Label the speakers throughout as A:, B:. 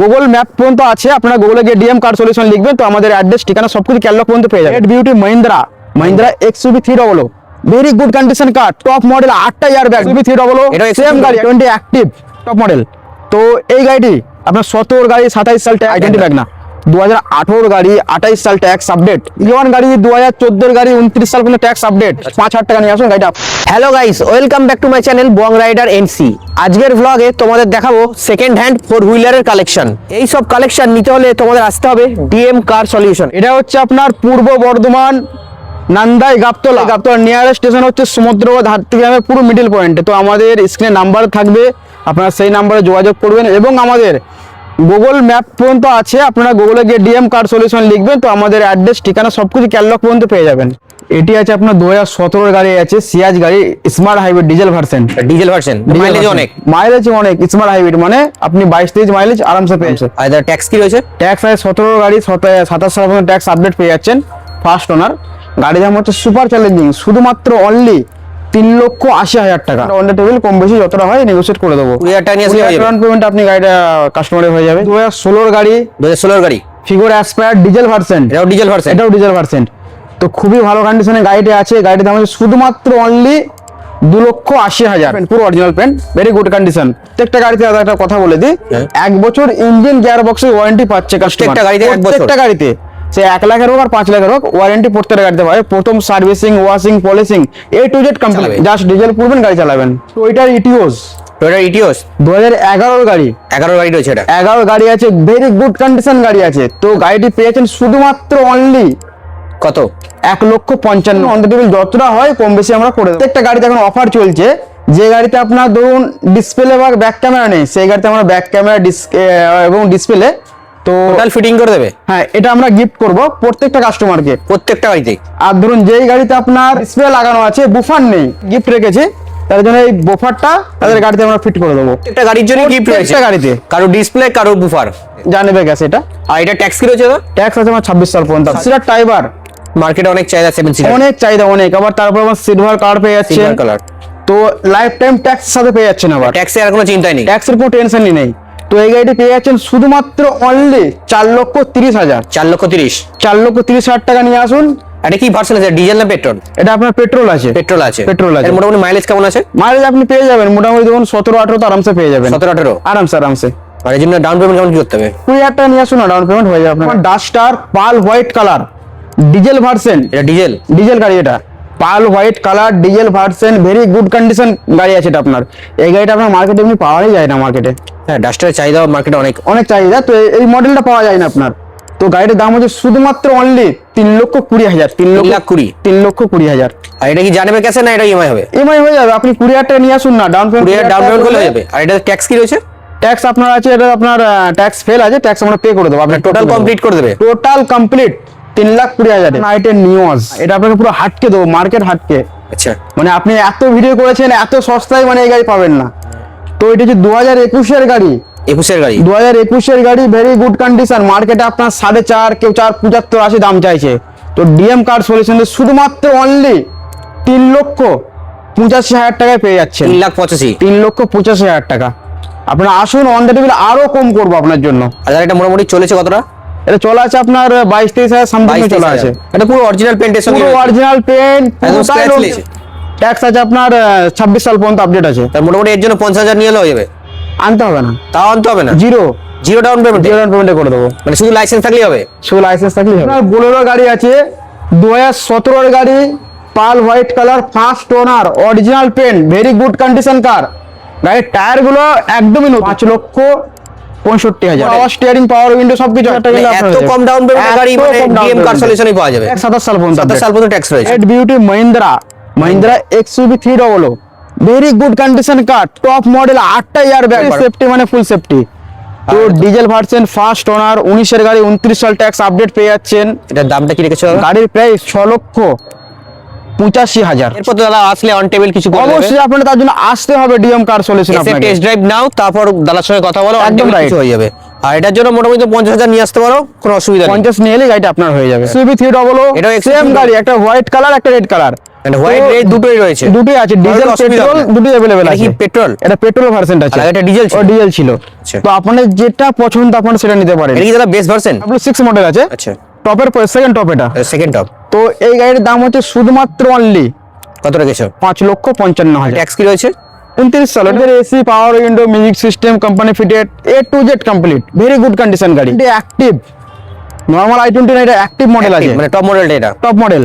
A: Google map পর্যন্ত আছে, আপনারা গুগলে গিয়ে ডিএম কার সলিউশন লিখবেন তো আমাদের অ্যাড্রেস ঠিকানা সবকিছু ক্যাটালগ পর্যন্ত পেয়ে যাবেন। Beauty Mahindra XUV 300 very good condition car, top model 8টা ইয়ার ব্যাগ XUV 300
B: এটা
A: সেম গাড়ি 20 অ্যাক্টিভ টপ মডেল। তো এই গাড়িটি আপনার 17 গাড়ি 27 সাল ট্যাক্স আইডেন্টি ব্যাগ না, 2018 গাড়ি 28 সাল ট্যাক্স আপডেট, ইওয়ান গাড়ি 2014 গাড়ি 29 সাল পর্যন্ত ট্যাক্স আপডেট, 5,000 টাকা নিয়ে আসুন গাড়িটা।
B: Hello guys, welcome back to my channel Bong rider NC. আজকের ভ্লগে তোমাদের দেখাবো সেকেন্ড হ্যান্ড 4 হুইলারের কালেকশন। এই সব কালেকশন নিতে হলে তোমাদের আসতে হবে ডিএম কার সলিউশন।
A: এটা হচ্ছে আপনার পূর্ব বর্ধমান নান্দাই গাবতলা নিয়ারেস্ট স্টেশন হচ্ছে সমুদ্রপথ হাটগ্রামের পুরো মিডল পয়েন্টে। তো আমাদের স্ক্রিনে নাম্বার থাকবে, আপনারা সেই নাম্বারে যোগাযোগ করবেন এবং আমাদের গুগল ম্যাপ পর্যন্ত আছে, আপনারা গুগলে গিয়ে ডিএম কার সলিউশন লিখবেন তো আমাদের অ্যাড্রেস ঠিকানা সবকিছু ক্যাটালগ পর্যন্ত পেয়ে যাবেন। এটি আছে আপনার 2017 গাড়ি আছে, সিয়াজ গাড়ি smart hybrid diesel version. Mileage অনেক স্মার্ট হাইব্রিড, মানে আপনি 22-23 মাইলেজ আরামসে পেয়েছেন।
B: আর ট্যাক্স কি রয়েছে?
A: ট্যাক্স আছে 17 গাড়ি 27 সাল পর্যন্ত ট্যাক্স আপডেট পেয়ে যাচ্ছেন, ফার্স্ট ওনার। গাড়ির দাম হচ্ছে সুপার চ্যালেঞ্জিং, শুধুমাত্র অনলি 3,80,000 টাকা। অন টেবিল কম বেশি যতটা হয় নেগোশিয়েট করে দেবো।
B: 20,000 টাকা নিয়ে আসলে
A: ডাউন পেমেন্ট আপনি গাড়িটা কাস্টমারের হয়ে যাবে। 2016 গাড়ি
B: 2016 গাড়ি
A: ফিগর অ্যাসপায়ার ডিজেল ভার্সন,
B: এটাও ডিজেল ভার্সন।
A: তো খুবই ভালো কন্ডিশনে গাড়িটি আছে। গাড়ির দাম হচ্ছে শুধুমাত্র অনলি 2,80,000। পুরো original paint, very good condition. প্রত্যেকটা গাড়িতে দাদা একটা কথা বলে দিই, 1 বছর ইঞ্জিন গিয়ার বক্সের ওয়ারেন্টি পাচ্ছে কাস্টমার। প্রত্যেকটা গাড়িতে সে 1 লাখের হোক আর 5 লাখের হোক, ওয়ারেন্টি প্রত্যেকটা গাড়িতে পাবে। প্রথম servicing, washing, polishing A to Z complete, just diesel পুরবেন গাড়ি চালাবেন। তো এটার ইটিওস 2011 গাড়ি,
B: 11 গাড়ি রয়েছে। এটা
A: 11 গাড়ি আছে, ভেরি গুড কন্ডিশন গাড়ি আছে। তো গাড়িটি পেয়েছেন শুধুমাত্র অনলি
B: কত?
A: 1,55,000। অন দ্য টেবিল যতটা হয় কম বেশি আমরা করে দেবো। প্রত্যেকটা গাড়িতে এখন অফার চলছে, যে গাড়িতে আপনার ধরুন ডিসপ্লে বা ব্যাক ক্যামেরা নেই, সেই গাড়িতে আমরা ব্যাক ক্যামেরা এবং ডিসপ্লে তো
B: টোটাল ফিটিং করে দেবে।
A: হ্যাঁ, এটা আমরা গিফট করব প্রত্যেকটা কাস্টমারকে,
B: প্রত্যেকটা গাড়িতে।
A: আর ধরুন যেই গাড়িতে আপনার ডিসপ্লে লাগানো আছে, বুফার নেই, গিফট রেখেছি, তার জন্য এই বুফারটা তাদের গাড়িতে আমরা ফিট করে দেবো।
B: প্রত্যেকটা গাড়ির জন্য গিফট রয়েছে।
A: প্রত্যেকটা গাড়িতে
B: কারো ডিসপ্লে, কারো বুফার
A: জানেবে গেছে এটা।
B: আর এটা ট্যাক্স কি রয়েছে?
A: ট্যাক্স আছে আমার 26 সাল পর্যন্ত। সিটার টাইবার
B: মার্কেটে অনেক চাহিদা, 7 সিটার
A: অনেক চাহিদা অনেক। আবার তারপর আমার সিলভার কালার পেয়ে যাচ্ছে,
B: সিলভার কালার।
A: তো লাইফ টাইম ট্যাক্স সাথে পেয়ে যাচ্ছেন। আবার
B: ট্যাক্সের আর কোনো চিন্তাই নেই,
A: ট্যাক্সের কোনো টেনশনই নেই। তো এই গাড়িটি পেয়ে যাচ্ছেন শুধুমাত্র অনলি 4,30,000।
B: 4,30,000
A: টাকা নিয়ে আসুন।
B: এটা কি ভার্সন আছে, ডিজেল না পেট্রোল?
A: এটা আপনার পেট্রোল আছে।
B: পেট্রোল আছে।
A: এর
B: মোটামুটি মাইলেজ কেমন আছে?
A: মাইলেজ আপনি পেয়ে যাবেন মোটামুটি দেখুন 17-18 তো আরামসে পেয়ে যাবেন।
B: 17-18
A: আরামসে।
B: আর এর জন্য ডাউন পেমেন্ট কেমন কি করতে হবে?
A: 20,000 টাকা নিয়ে আসুন না, ডাউন পেমেন্ট হয়ে যাবে আপনার। ডাস্টার পাল হোয়াইট কালার ডিজেল ভার্সন।
B: এটা ডিজেল
A: গাড়ি, এটা পাল white colour diesel version, very good condition গাড়ি আছে এটা আপনার। এই গাড়িটা আপনার মার্কেটে এমনি পাওয়াই যায় না মার্কেটে।
B: হ্যাঁ, ডাস্টারের চাহিদা মার্কেটে অনেক
A: চাহিদা, তো এই মডেলটা পাওয়া যায় না আপনার। তো গাড়িটার দাম হচ্ছে শুধুমাত্র অনলি 3,20,000। 3,20,000।
B: আর এটা কি জানেবে ক্যাশে না এটা ইএমআই হবে?
A: ইএমআই হয়ে যাবে, আপনি 20,000 টাকা নিয়ে আসুন না, ডাউন পেমেন্ট
B: করলে হয়ে যাবে। আর এটা ট্যাক্স কি রয়েছে?
A: ট্যাক্স আপনার আছে, এটা আপনার ট্যাক্স ফেল আছে, ট্যাক্স আমরা পে করে দেবো। আপনার
B: টোটাল কমপ্লিট করে দেবে।
A: Total complete 3,20,000। নাইটের নিউজ এটা আপনাকে পুরো হাটকে দেবো, মার্কেট হাটকে।
B: আচ্ছা,
A: মানে আপনি এত ভিডিও করেছেন, এত সস্তায় মানে এই গাড়ি পাবেন না। তো এটা হচ্ছে 2021 গাড়ি, 2021 গাড়ি, ভেরি গুড কন্ডিশন। মার্কেটে আপনার 4.5, কেউ 4,75,80 দাম চাইছে। তো ডিএম কার সলিউশন শুধুমাত্র অনলি 3,85,000 টাকায় পেয়ে যাচ্ছেন। 3,85,000 টাকা। আপনারা আসুন, অন দ্য টেবিল আরো কম করবো আপনার জন্য।
B: আর এটা মোটামুটি চলেছে কতটা?
A: এটা চলে আছে আপনার 22-23,000 সামথিং চলে আছে।
B: এটা পুরো অরিজিনাল পেন্টের সঙ্গে,
A: পুরো অরিজিনাল পেন্ট, ট্যাক্স আছে আপনার 26 সাল পর্যন্ত আপডেট আছে।
B: তার মোটামুটি এর জন্য 50,000 নিয়ে হয়ে যাবে।
A: আনতে হবে না,
B: তাও আনতে হবে না,
A: জিরো ডাউন পেমেন্টে করে দেবো।
B: মানে শুধু লাইসেন্স থাকলেই হবে।
A: আপনার বোলেরো গাড়ি আছে, 2017 গাড়ি, pearl white colour, first owner, original paint, very good condition car. গাড়ির টায়ার গুলো একদমই নতুন। 5,65,000। পাওয়ার স্টিয়ারিং, পাওয়ার উইন্ডো সবকিছু একটা গেলে
B: এত কম ডাউন পেমেন্টে গাড়ি মানে ডিএম কার সলিউশনই পাওয়া যাবে।
A: 27 সাল পর্যন্ত,
B: 27 সাল পর্যন্ত ট্যাক্স রয়েছে।
A: Beauty Mahindra XUV 300 very good condition car, top model, 8টা ইয়ার ব্যাগ, সেফটি মানে ফুল সেফটি। তো ডিজেল ভার্সন, ফার্স্ট ওনার, 19 গাড়ি, 29 সাল ট্যাক্স আপডেট পেয়ে যাচ্ছেন।
B: এটার দামটা কি রেখেছো?
A: গাড়ির প্রাইস 6,85,000।
B: এরপর তো দাদা আসলে অন টেবিল কিছু করে দেবে।
A: অবশ্যই আপনাদের তার জন্য আসতে হবে ডিএম কার সলিউশন।
B: আপনাকে টেস্ট ড্রাইভ নাও, তারপর দাদার সঙ্গে কথা বলো, একদম কিছু হয়ে যাবে। আর এটার জন্য মোটামুটি 50,000 নিয়ে আসতে পারো, কোনো অসুবিধা নেই।
A: 50 নিয়ে এলে গাড়িটা আপনার হয়ে যাবে। সিবি 300
B: এটাও
A: সেম গাড়ি, একটা হোয়াইট কালার একটা রেড কালার,
B: মানে হোয়াইট রেড দুটোই রয়েছে,
A: দুটোই আছে, ডিজেল পেট্রোল দুটোই अवेलेबल
B: এটা কি
A: আছে।
B: পেট্রোল?
A: এটা পেট্রোল ভার্সন আছে,
B: আর এটা ডিজেল ছিল?
A: ও ডিজেল ছিল।
B: আচ্ছা।
A: তো আপনাদের যেটা পছন্দ আপনারা সেটা নিতে পারেন।
B: এটা কি দাদা বেস ভার্সন?
A: W6 মডেল আছে,
B: আচ্ছা,
A: টপের সেকেন্ড টপ এটা।
B: Second top.
A: তো এই গাড়ির দাম হচ্ছে শুধুমাত্র অনলি
B: কত রেখেছো?
A: 5,55,000।
B: ট্যাক্স কি রয়েছে?
A: 29 সাল। এর AC, power window, music system company fitted, A to Z complete, very good condition গাড়ি। এটা অ্যাক্টিভ, নরমাল i20 না, এটা অ্যাক্টিভ মডেল আছে,
B: মানে টপ মডেলটা এটা?
A: Top model.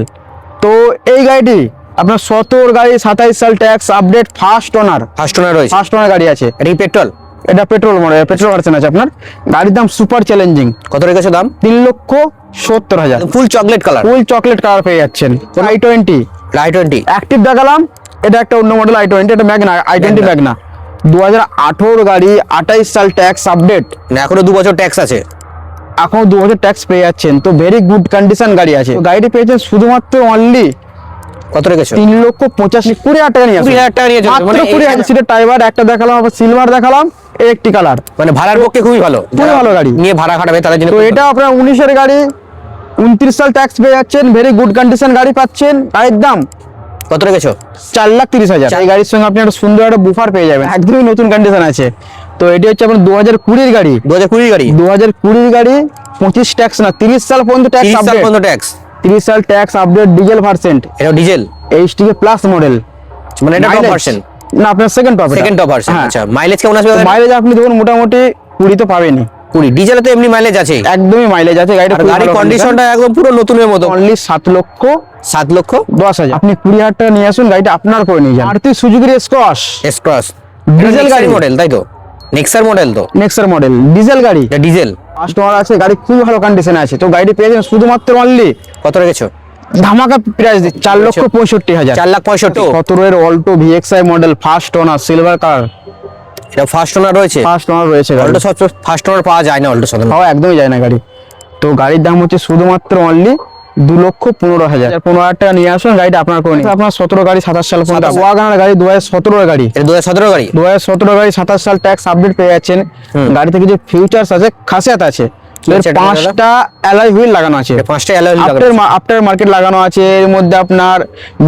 A: তো এই গাড়িটি আপনার 17 গাড়ি, 27 সাল tax update, first owner.
B: First owner রয়েছে?
A: ফার্স্ট ওনার গাড়ি আছে।
B: এটা কি পেট্রোল?
A: এটা পেট্রোল মডেল, পেট্রোল ভার্সন আছে আপনার। গাড়ির দাম সুপার চ্যালেঞ্জিং।
B: কত রেখেছো দাম?
A: 3,70,000।
B: ফুল চকলেট কালার,
A: ফুল চকলেট কালার পেয়ে যাচ্ছেন। i20
B: i20
A: অ্যাক্টিভ দেখালাম, এটা একটা অন্য মডেল i20, এটা ম্যাগনা, i20 ম্যাগনা 2018 গাড়ি, 28 সাল ট্যাক্স আপডেট,
B: না এখনো 2 বছর ট্যাক্স আছে।
A: এখন 2000 ট্যাক্স পেয়ে যাচ্ছেন। তো ভেরি গুড কন্ডিশন গাড়ি আছে। তো গাড়িটি পেয়েছেন শুধুমাত্র অনলি
B: কত রেখেছো?
A: 3,85,000, 20,000 টাকা নিয়ে আসুন।
B: 20,000 টাকা নিয়ে যাবেন,
A: মাত্র 20,000। সিটের টাইবার একটা দেখালাম, আবার সিলভার দেখালাম, এর একটি কালার।
B: মানে ভাড়ার পক্ষে খুবই ভালো,
A: খুবই ভালো গাড়ি।
B: নিয়ে ভাড়া খাটাবে তাদের জন্য।
A: তো এটা আপনার 19-এর গাড়ি, 29 সাল ট্যাক্স পেয়ে যাচ্ছেন, ভেরি গুড কন্ডিশন গাড়ি পাচ্ছেন। গাড়ির দাম
B: কত রেখেছো?
A: 4,30,000। এই গাড়ির সঙ্গে আপনি একটা সুন্দর একটা বুফার পেয়ে যাবেন, একদমই নতুন কন্ডিশন আছে। তো এটি হচ্ছে আপনার 2020-এর গাড়ি,
B: 2020 গাড়ি?
A: 2020 গাড়ি, 25 ট্যাক্স না, 30 সাল পর্যন্ত ট্যাক্স
B: 30 সাল
A: আপডেট।
B: পর্যন্ত ট্যাক্স?
A: 30 সাল ট্যাক্স আপডেট, ডিজেল ভার্সেন্ট,
B: এটা ডিজেল
A: HTK প্লাস মডেল।
B: মানে এটা টপ ভার্সন?
A: না, আপনার second top.
B: Second top version. আচ্ছা, মাইলেজ কেমন আসবে?
A: মাইলেজ আপনি দেখুন মোটামুটি 20 তো পাবেনই।
B: 20? ডিজেলে তো এমনি মাইলেজ আছে?
A: একদমই মাইলেজ আছে। গাড়িটা
B: আর গাড়ির কন্ডিশনটা একদম পুরো নতুনের মতো।
A: অনলি 7,10,000। আপনি 20,000 টাকা নিয়ে আসুন, গাড়িটা আপনার করে নিয়ে যান। মারুতি সুজুকির স্কোয়াশ
B: এস ক্রস
A: ডিজেল গাড়ি
B: মডেল, তাই তো? নেক্সার মডেল তো?
A: নেক্সার মডেল, ডিজেল গাড়ি।
B: এটা ডিজেল।
A: ফার্স্ট ওনার আছে, গাড়ি খুব ভালো কন্ডিশনে আছে। তো গাড়িটি পেয়েছেন শুধুমাত্র অনলি
B: কত রেখেছো?
A: ধামাকা প্রাইস দিচ্ছে 4,65,000।
B: 4,65,000।
A: 17-এর Alto VXI model, first owner, silver colour.
B: এটা ফার্স্ট ওনার রয়েছে?
A: ফার্স্ট ওনার রয়েছে।
B: অল্টো সব ফার্স্ট ওনার পাওয়া যায় না, অল্টো সাধারণ
A: পাওয়া একদমই যায় না গাড়ি। তো গাড়ির দাম হচ্ছে শুধুমাত্র অনলি 2,15,000। 15,000 টাকা নিয়ে আসুন, গাড়িটা আপনার করে নিন। আপনার 17 গাড়ি, 27 সাল পর্যন্ত। ওয়াগনার গাড়ি 2017-এর গাড়ি।
B: এটা 2017 গাড়ি?
A: 2017 গাড়ি, 27 সাল ট্যাক্স আপডেট পেয়ে যাচ্ছেন। গাড়িতে কিছু ফিউচার্স আছে, খাসিয়াত আছে। এর 5টা অ্যালয় হুইল লাগানো আছে।
B: 5টা অ্যালয় হুইল লাগানো?
A: আফটার মার্কেট লাগানো আছে। এর মধ্যে আপনার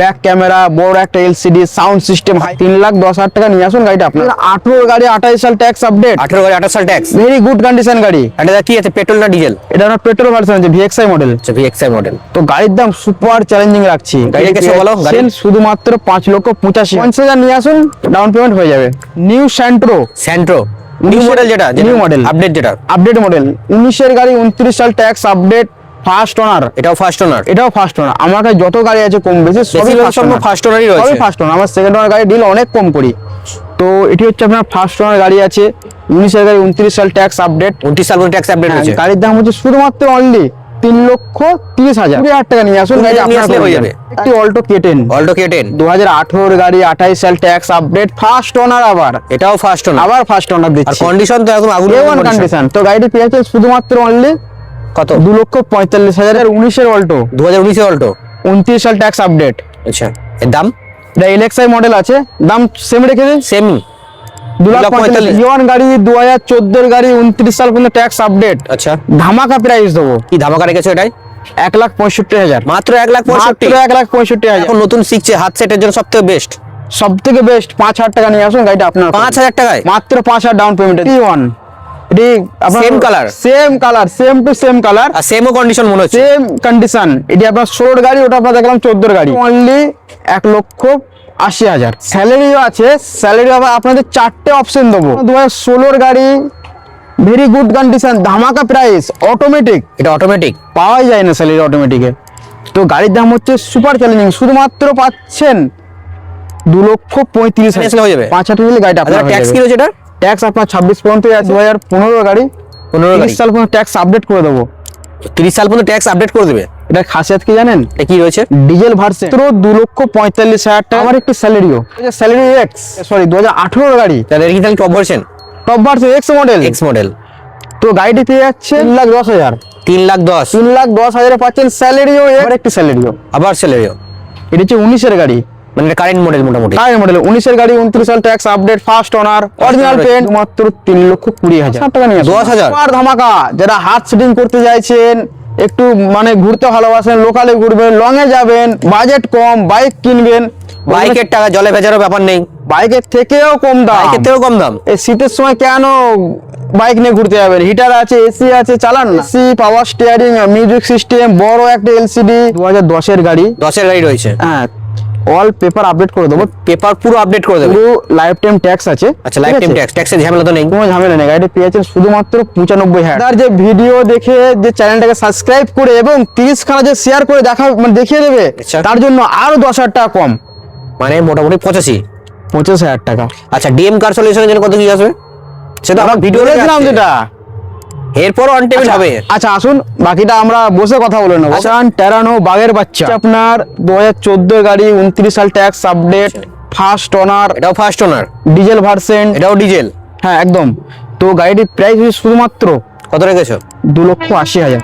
A: ব্যাক ক্যামেরা, বড় একটা LCD, সাউন্ড সিস্টেম। 3,10,000 টাকা নিয়ে আসুন, গাড়িটা আপনার। 18 গাড়ি, 28 সাল ট্যাক্স আপডেট।
B: 18 গাড়ি, 28 সাল ট্যাক্স,
A: ভেরি গুড কন্ডিশন গাড়ি।
B: এটা কি আছে, পেট্রোল না ডিজেল?
A: এটা আপনার পেট্রোল ভার্সন আছে, VXI মডেল।
B: আচ্ছা, VXI মডেল।
A: তো গাড়ির দাম সুপার চ্যালেঞ্জিং রাখছি।
B: গাড়ি কেসে বলো? গাড়ি
A: শুধুমাত্র 5,85,000 নিয়ে আসুন, ডাউন পেমেন্ট হয়ে যাবে। New Santro.
B: Santro new model? যেটা
A: নিউ মডেল,
B: আপডেট, যেটা
A: আপডেট মডেল, 19-এর গাড়ি, 29 সাল ট্যাক্স আপডেট, ফার্স্ট ওনার।
B: এটাও ফার্স্ট ওনার?
A: এটাও ফার্স্ট ওনার। আমার কাছে যত গাড়ি আছে কম বেশি সবই
B: ফার্স্ট ওনারই রয়েছে।
A: সবই ফার্স্ট ওনার। আমার সেকেন্ড ওনার গাড়ি ডিল অনেক কম করি। তো এটি হচ্ছে আপনার ফার্স্ট ওনার গাড়ি আছে, 19-এর গাড়ি, 29 সাল ট্যাক্স আপডেট।
B: 29 সাল পর্যন্ত ট্যাক্স আপডেট রয়েছে।
A: গাড়ির দাম হচ্ছে শুধুমাত্র অনলি 3,30,000। 20,000 টাকা নিয়ে আসুন, গাড়ি আপনার
B: হয়ে যাবে।
A: একটি অল্টো K10,
B: অল্টো K10
A: 2018 গাড়ি, 28 সাল ট্যাক্স আপডেট, ফার্স্ট ওনার। আবার
B: এটাও ফার্স্ট ওনার?
A: আবার ফার্স্ট ওনার
B: আর
A: দিচ্ছি।
B: কন্ডিশন তো একদম আগুন
A: কন্ডিশন। তো গাড়িটি পেয়েছে শুধুমাত্র অনলি
B: কত?
A: 2,45,000। 19-এর অল্টো,
B: 2019 অল্টো,
A: 29 সাল ট্যাক্স আপডেট।
B: আচ্ছা, এর দাম?
A: এটা LXI মডেল আছে, দাম সেম রেখে দিন,
B: সেম
A: 2,45,000। ইওয়ান গাড়ি, 2014-এর গাড়ি, 29 সাল পর্যন্ত ট্যাক্স আপডেট।
B: আচ্ছা,
A: ধামাকা প্রাইস দেবো।
B: কি ধামাকা রেখেছো এটাই?
A: 1,65,000।
B: মাত্র 1,65,000?
A: 1,65,000।
B: এখন নতুন শিখছে, হাত সেটের জন্য সবথেকে বেস্ট।
A: সব থেকে বেস্ট। 5,000 টাকা নিয়ে আসুন, গাড়িটা আপনার।
B: 5,000 টাকায়?
A: মাত্র 5,000 ডাউন পেমেন্ট। T1 এটি আপনার
B: Same colour?
A: Same colour, same to same colour,
B: আর সেমও কন্ডিশন মনে হচ্ছে?
A: Same condition. এটি আপনার 16-এর গাড়ি, ওটা আপনার দেখলাম 14-এর গাড়ি। অনলি 1,80,000। স্যালারিও আছে, স্যালারি আবার আপনাদের 4টে অপশন দেবো। 2016-এর গাড়ি, ভেরি গুড কন্ডিশন, ধামাকা প্রাইস, অটোমেটিক।
B: এটা অটোমেটিক?
A: পাওয়াই যায় না স্যালারি অটোমেটিকে। তো গাড়ির দাম হচ্ছে সুপার চ্যালেঞ্জিং, শুধুমাত্র পাচ্ছেন 2,35,000
B: হয়ে যাবে।
A: 5,000 টাকা গাড়িটা আপনার।
B: ট্যাক্স কি রয়েছে এটা?
A: ট্যাক্স আপনার 26 পর্যন্ত আছে। 2015 গাড়ি,
B: 15
A: সাল পর্যন্ত ট্যাক্স আপডেট করে দেবো।
B: 30 সাল পর্যন্ত ট্যাক্স আপডেট করে দেবে?
A: এটা খাসিয়াত কি জানেন?
B: এটা কি রয়েছে?
A: ডিজেল ভার্সন, 2,45,000 টাকা। আমার একটু স্যালারিও, স্যালারি এক্স, সরি 2018 গাড়ি,
B: তাহলে এটা কি তাহলে top version?
A: Top version x model.
B: X model.
A: তো গাড়িটি পেয়ে যাচ্ছে 3,10,000।
B: 3,10,000?
A: 3,10,000 পাচ্ছেন স্যালারিও, এবার একটু স্যালারিও।
B: আবার স্যালারিও?
A: এটা হচ্ছে 19-এর গাড়ি,
B: মানে কারেন্ট মডেল মোটামুটি।
A: কারেন্ট মডেল 19 গাড়ি, 29 সাল tax update, first owner, original
B: owner
A: paint, মাত্র 3,20,000 টাকা নিয়ে
B: 10,000
A: আর ধামাকা। যারা হাত সিটিং করতে চাইছেন, একটু মানে ঘুরতে ভালোবাসেন, লোকালে ঘুরবেন, লং এ যাবেন, বাজেট কম, বাইক কিনবেন,
B: বাইকের টাকা জলে ভেজারও ব্যাপার নেই,
A: বাইকের থেকেও কম দাম।
B: বাইকের থেকেও কম দাম।
A: এই শীতের সময় কেন বাইক নিয়ে ঘুরতে যাবেন? হিটার আছে, এসি আছে, চালান না। AC, power steering, music system, বড় একটা এলসিডি, 2010 এর গাড়ি।
B: 10-এর গাড়ি রয়েছে,
A: হ্যাঁ, অল পেপার আপডেট করে দেবো,
B: পেপার পুরো আপডেট করে দেবে।
A: পুরো লাইফ টাইম ট্যাক্স আছে।
B: আচ্ছা, লাইফ টাইম ট্যাক্স, ট্যাক্সের ঝামেলা তো নেই।
A: কোনো ঝামেলা নেই, গাড়িটা পেয়েছেন শুধুমাত্র 95,000। তার যে ভিডিও দেখে যে চ্যানেলটাকে সাবস্ক্রাইব করে এবং 30 খানা যে শেয়ার করে দেখিয়ে দেবে,
B: আচ্ছা।
A: তার জন্য আরো 10,000 টাকা কম,
B: মানে মোটামুটি 85।
A: 25,000 টাকা।
B: আচ্ছা, ডিএম কার সলিউশনের জন্য কত কি আসবে সেটা আমরা ভিডিও
A: বলেছিলাম যেটা।
B: এরপর অন টেবিল হবে।
A: আচ্ছা আসুন, বাকিটা আমরা বসে কথা বলে নেবো।
B: আচ্ছা।
A: টেরানো বাগের বাচ্চা, আপনার 2014 গাড়ি, 29 সাল ট্যাক্স আপডেট, ফার্স্ট ওনার,
B: এটাও ফার্স্ট ওনার,
A: ডিজেল ভার্সন।
B: এটাও ডিজেল।
A: হ্যাঁ একদম। তো গাড়িটির প্রাইস শুধুমাত্র
B: কত রেখেছো?
A: 2,80,000।